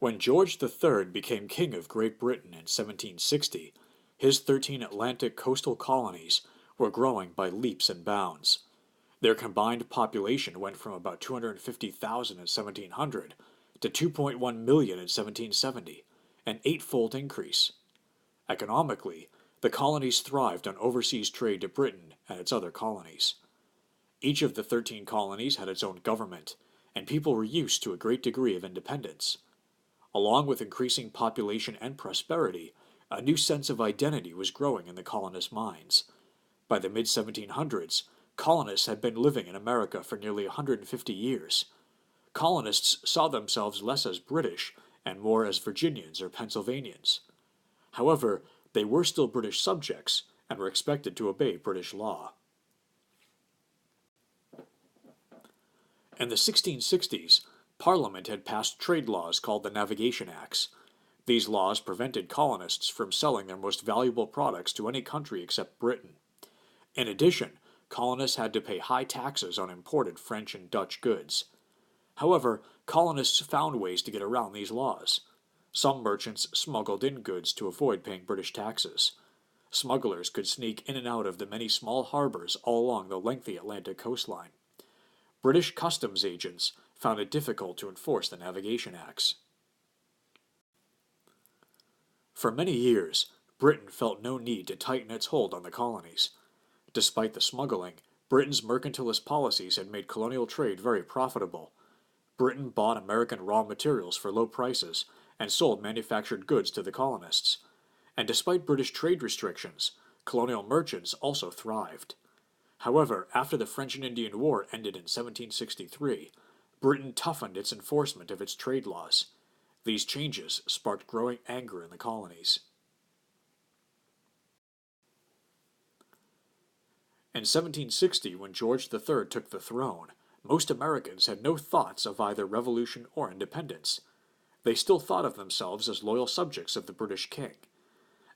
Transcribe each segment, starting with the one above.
When George III became King of Great Britain in 1760, his 13 Atlantic coastal colonies were growing by leaps and bounds. Their combined population went from about 250,000 in 1700 to 2.1 million in 1770, an eightfold increase. Economically, the colonies thrived on overseas trade to Britain and its other colonies. Each of the 13 colonies had its own government, and people were used to a great degree of independence. Along with increasing population and prosperity, a new sense of identity was growing in the colonists' minds. By the mid-1700s, colonists had been living in America for nearly 150 years. Colonists saw themselves less as British and more as Virginians or Pennsylvanians. However, they were still British subjects and were expected to obey British law. In the 1660s, Parliament had passed trade laws called the Navigation Acts. These laws prevented colonists from selling their most valuable products to any country except Britain. In addition, colonists had to pay high taxes on imported French and Dutch goods. However, colonists found ways to get around these laws. Some merchants smuggled in goods to avoid paying British taxes. Smugglers could sneak in and out of the many small harbors all along the lengthy Atlantic coastline. British customs agents found it difficult to enforce the Navigation Acts. For many years, Britain felt no need to tighten its hold on the colonies. Despite the smuggling, Britain's mercantilist policies had made colonial trade very profitable. Britain bought American raw materials for low prices and sold manufactured goods to the colonists. And despite British trade restrictions, colonial merchants also thrived. However, after the French and Indian War ended in 1763, Britain toughened its enforcement of its trade laws. These changes sparked growing anger in the colonies. In 1760, when George III took the throne, most Americans had no thoughts of either revolution or independence. They still thought of themselves as loyal subjects of the British king.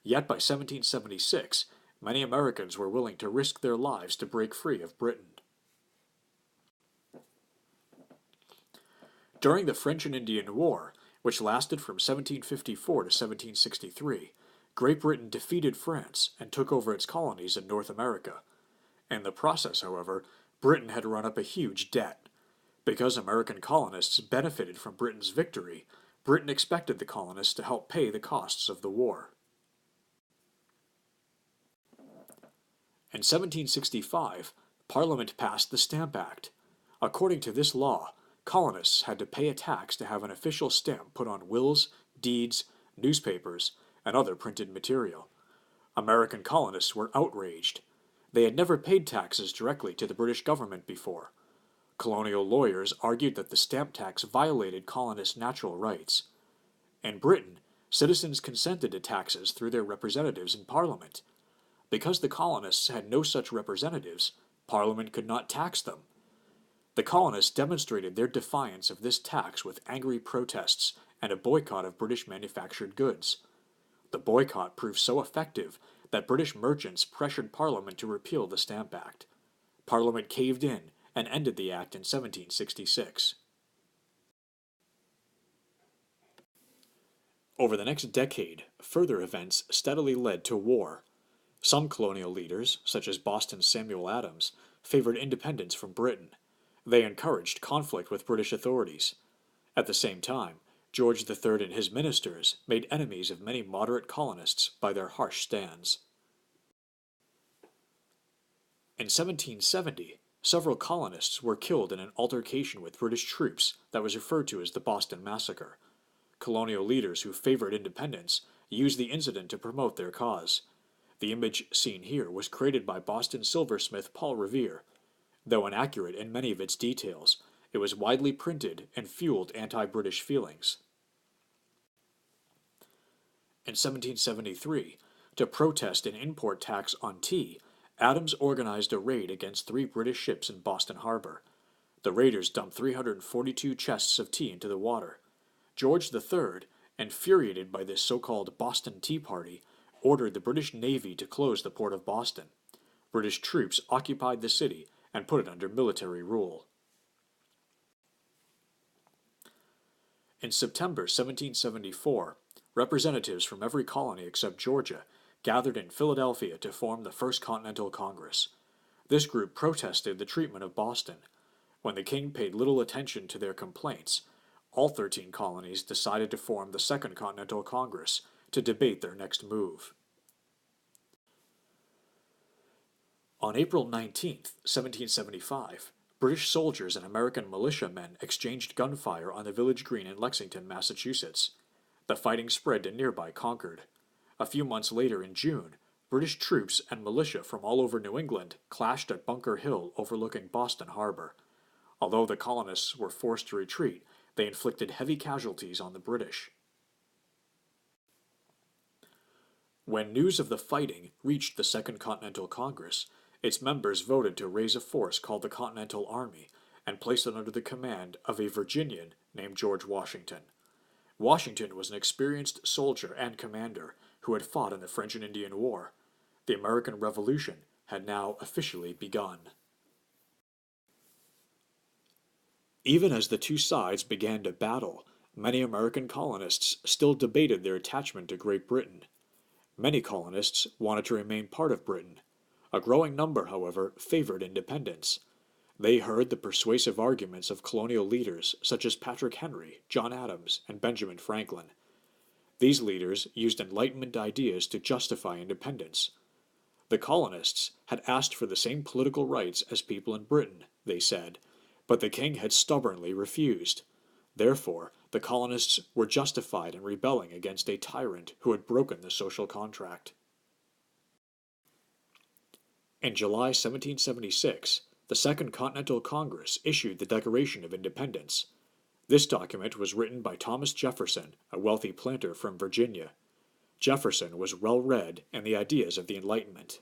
Yet by 1776, many Americans were willing to risk their lives to break free of Britain. During the French and Indian War, which lasted from 1754 to 1763, Great Britain defeated France and took over its colonies in North America. In the process, however, Britain had run up a huge debt. Because American colonists benefited from Britain's victory, Britain expected the colonists to help pay the costs of the war. In 1765, Parliament passed the Stamp Act. According to this law, colonists had to pay a tax to have an official stamp put on wills, deeds, newspapers, and other printed material. American colonists were outraged. They had never paid taxes directly to the British government before. Colonial lawyers argued that the stamp tax violated colonists' natural rights. In Britain, citizens consented to taxes through their representatives in Parliament. Because the colonists had no such representatives, Parliament could not tax them. The colonists demonstrated their defiance of this tax with angry protests and a boycott of British manufactured goods. The boycott proved so effective that British merchants pressured Parliament to repeal the Stamp Act. Parliament caved in and ended the act in 1766. Over the next decade, further events steadily led to war. Some colonial leaders, such as Boston's Samuel Adams, favored independence from Britain. They encouraged conflict with British authorities. At the same time, George III and his ministers made enemies of many moderate colonists by their harsh stands. In 1770, several colonists were killed in an altercation with British troops that was referred to as the Boston Massacre. Colonial leaders who favored independence used the incident to promote their cause. The image seen here was created by Boston silversmith Paul Revere. Though inaccurate in many of its details, it was widely printed and fueled anti-British feelings. In 1773, to protest an import tax on tea, Adams organized a raid against 3 British ships in Boston Harbor. The raiders dumped 342 chests of tea into the water. George III, infuriated by this so-called Boston Tea Party, ordered the British Navy to close the port of Boston. British troops occupied the city and put it under military rule. In In September 1774, representatives from every colony except Georgia gathered in Philadelphia to form the First Continental Congress. This group protested the treatment of Boston. When the king paid little attention to their complaints, all 13 colonies decided to form the Second Continental Congress to debate their next move. On April 19, 1775, British soldiers and American militiamen exchanged gunfire on the village green in Lexington, Massachusetts. The fighting spread to nearby Concord. A few months later in June, British troops and militia from all over New England clashed at Bunker Hill overlooking Boston Harbor. Although the colonists were forced to retreat, they inflicted heavy casualties on the British. When news of the fighting reached the Second Continental Congress, its members voted to raise a force called the Continental Army and place it under the command of a Virginian named George Washington. Washington was an experienced soldier and commander who had fought in the French and Indian War. The American Revolution had now officially begun. Even as the two sides began to battle, many American colonists still debated their attachment to Great Britain. Many colonists wanted to remain part of Britain. A growing number, however, favored independence. They heard the persuasive arguments of colonial leaders such as Patrick Henry, John Adams, and Benjamin Franklin. These leaders used Enlightenment ideas to justify independence. The colonists had asked for the same political rights as people in Britain, they said, but the king had stubbornly refused. Therefore, the colonists were justified in rebelling against a tyrant who had broken the social contract. In July 1776, the Second Continental Congress issued the Declaration of Independence. This document was written by Thomas Jefferson, a wealthy planter from Virginia. Jefferson was well read in the ideas of the Enlightenment.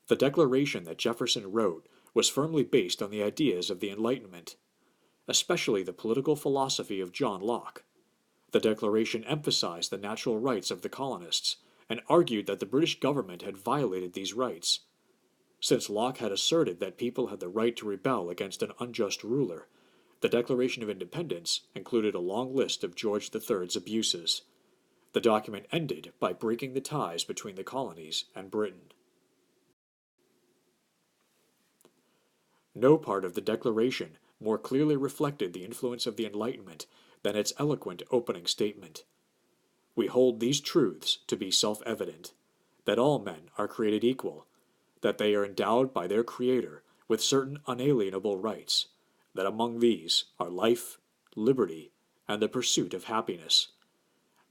The declaration that Jefferson wrote was firmly based on the ideas of the Enlightenment, especially the political philosophy of John Locke. The declaration emphasized the natural rights of the colonists and argued that the British government had violated these rights. Since Locke had asserted that people had the right to rebel against an unjust ruler, the Declaration of Independence included a long list of George III's abuses. The document ended by breaking the ties between the colonies and Britain. No part of the Declaration more clearly reflected the influence of the Enlightenment than its eloquent opening statement. We hold these truths to be self-evident, that all men are created equal, that they are endowed by their Creator with certain unalienable rights, that among these are life, liberty, and the pursuit of happiness,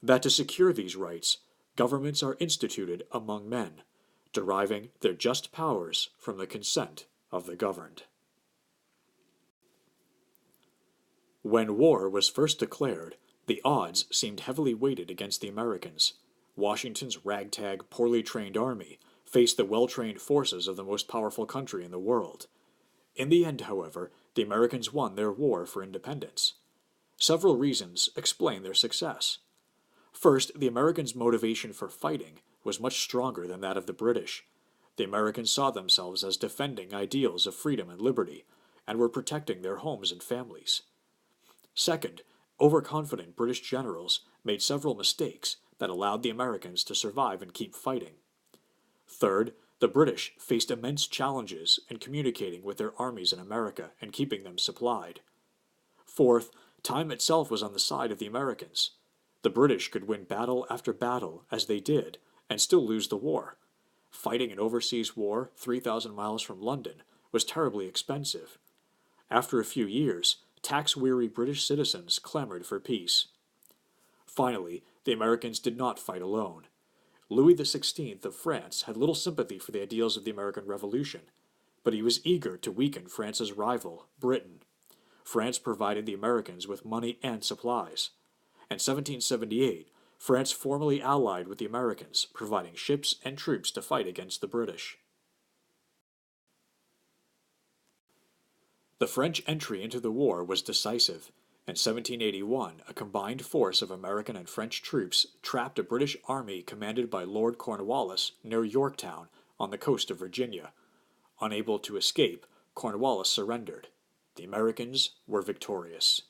that to secure these rights, governments are instituted among men, deriving their just powers from the consent of the governed. When war was first declared, the odds seemed heavily weighted against the Americans. Washington's ragtag, poorly trained army faced the well-trained forces of the most powerful country in the world. In the end, however, the Americans won their war for independence. Several reasons explain their success. First, the Americans' motivation for fighting was much stronger than that of the British. The Americans saw themselves as defending ideals of freedom and liberty, and were protecting their homes and families. Second, overconfident British generals made several mistakes that allowed the Americans to survive and keep fighting. Third, the British faced immense challenges in communicating with their armies in America and keeping them supplied. Fourth, time itself was on the side of the Americans. The British could win battle after battle, as they did, and still lose the war. Fighting an overseas war 3,000 miles from London was terribly expensive. After a few years, tax-weary British citizens clamored for peace. Finally, the Americans did not fight alone. Louis XVI of France had little sympathy for the ideals of the American Revolution, but he was eager to weaken France's rival, Britain. France provided the Americans with money and supplies. In 1778, France formally allied with the Americans, providing ships and troops to fight against the British. The French entry into the war was decisive. In 1781, a combined force of American and French troops trapped a British army commanded by Lord Cornwallis near Yorktown on the coast of Virginia. Unable to escape, Cornwallis surrendered. The Americans were victorious.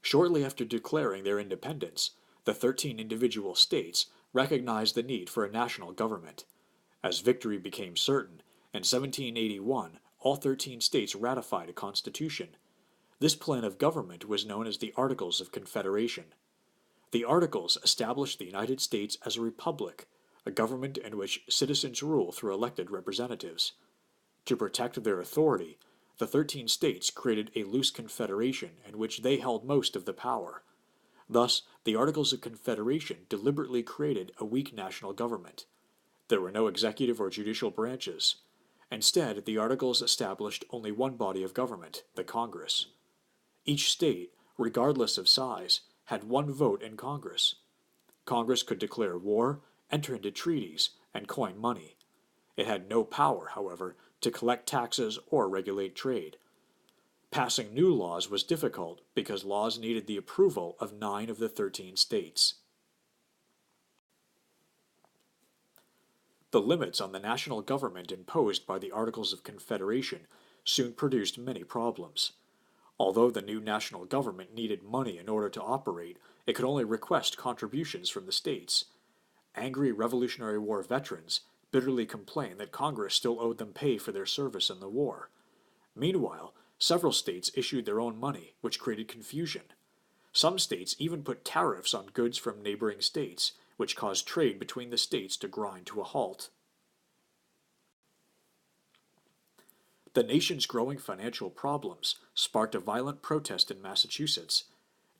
Shortly after declaring their independence, the 13 individual states recognized the need for a national government. As victory became certain, in 1781 all 13 states ratified a constitution. This plan of government was known as the Articles of Confederation. The Articles established the United States as a republic, a government in which citizens rule through elected representatives. To protect their authority, the 13 states created a loose confederation in which they held most of the power. Thus, the Articles of Confederation deliberately created a weak national government. There were no executive or judicial branches. Instead, the Articles established only one body of government, the Congress. Each state, regardless of size, had one vote in Congress. Congress could declare war, enter into treaties, and coin money. It had no power, however, to collect taxes or regulate trade. Passing new laws was difficult because laws needed the approval of 9 of the 13 states. The limits on the national government imposed by the Articles of Confederation soon produced many problems. Although the new national government needed money in order to operate, it could only request contributions from the states. Angry Revolutionary War veterans bitterly complained that Congress still owed them pay for their service in the war. Meanwhile, several states issued their own money, which created confusion. Some states even put tariffs on goods from neighboring states, which caused trade between the states to grind to a halt. The nation's growing financial problems sparked a violent protest in Massachusetts.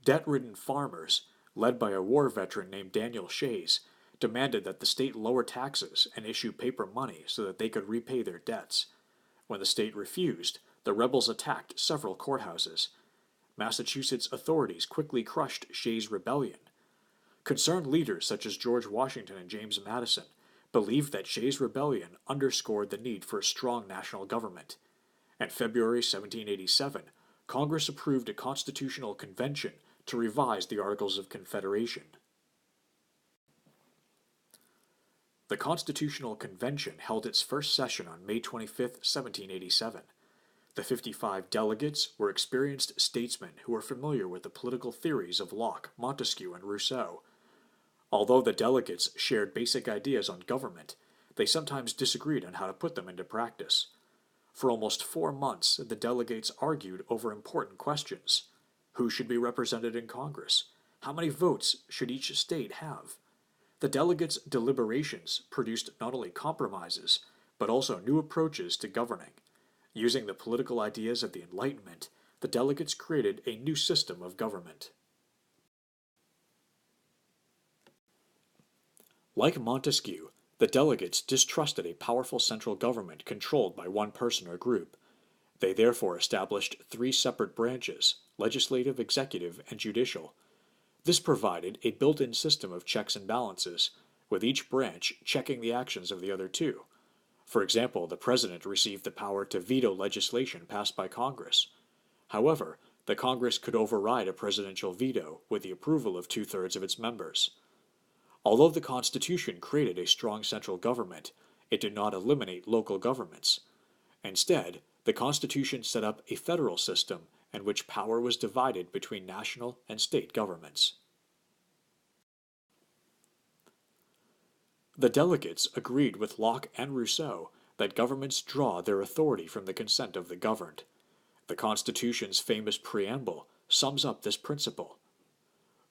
Debt-ridden farmers, led by a war veteran named Daniel Shays, demanded that the state lower taxes and issue paper money so that they could repay their debts. When the state refused, the rebels attacked several courthouses. Massachusetts authorities quickly crushed Shays' rebellion. Concerned leaders such as George Washington and James Madison believed that Shays' rebellion underscored the need for a strong national government. In February 1787, Congress approved a constitutional convention to revise the Articles of Confederation. The Constitutional Convention held its first session on May 25, 1787. The 55 delegates were experienced statesmen who were familiar with the political theories of Locke, Montesquieu, and Rousseau. Although the delegates shared basic ideas on government, they sometimes disagreed on how to put them into practice. For almost 4 months, the delegates argued over important questions. Who should be represented in Congress? How many votes should each state have? The delegates' deliberations produced not only compromises, but also new approaches to governing. Using the political ideas of the Enlightenment, the delegates created a new system of government. Like Montesquieu, the delegates distrusted a powerful central government controlled by one person or group. They therefore established 3 separate branches: legislative, executive, and judicial. This provided a built-in system of checks and balances, with each branch checking the actions of the other 2. For example, the president received the power to veto legislation passed by Congress. However, the Congress could override a presidential veto with the approval of 2/3 of its members. Although the Constitution created a strong central government, it did not eliminate local governments. Instead, the Constitution set up a federal system in which power was divided between national and state governments. The delegates agreed with Locke and Rousseau that governments draw their authority from the consent of the governed. The Constitution's famous preamble sums up this principle.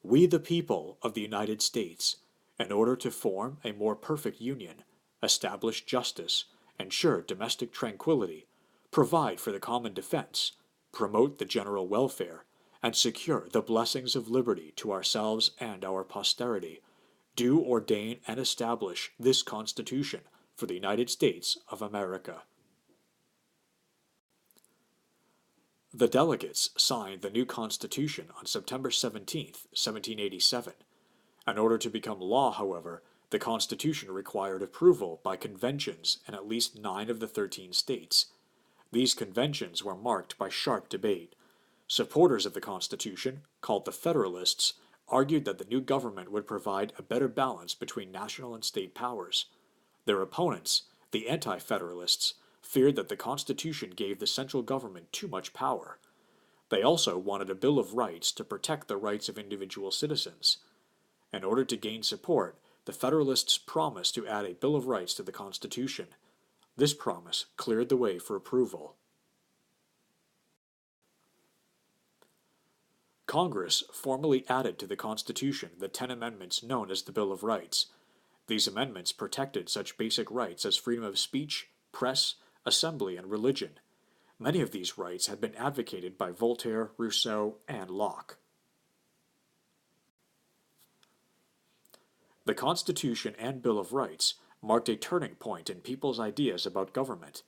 We the people of the United States, in order to form a more perfect union, establish justice, ensure domestic tranquility, provide for the common defense, promote the general welfare, and secure the blessings of liberty to ourselves and our posterity, do ordain and establish this Constitution for the United States of America. The delegates signed the new Constitution on September 17, 1787. In order to become law, however, the Constitution required approval by conventions in at least 9 of the 13 states. These conventions were marked by sharp debate. Supporters of the Constitution, called the Federalists, argued that the new government would provide a better balance between national and state powers. Their opponents, the Anti-Federalists, feared that the Constitution gave the central government too much power. They also wanted a Bill of Rights to protect the rights of individual citizens. In order to gain support, the Federalists promised to add a Bill of Rights to the Constitution. This promise cleared the way for approval. Congress formally added to the Constitution the 10 amendments known as the Bill of Rights. These amendments protected such basic rights as freedom of speech, press, assembly, and religion. Many of these rights had been advocated by Voltaire, Rousseau, and Locke. The Constitution and Bill of Rights marked a turning point in people's ideas about government.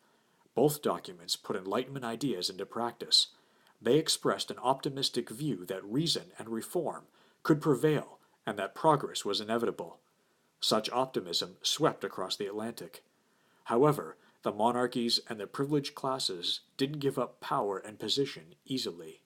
Both documents put Enlightenment ideas into practice. They expressed an optimistic view that reason and reform could prevail and that progress was inevitable. Such optimism swept across the Atlantic. However, the monarchies and the privileged classes didn't give up power and position easily.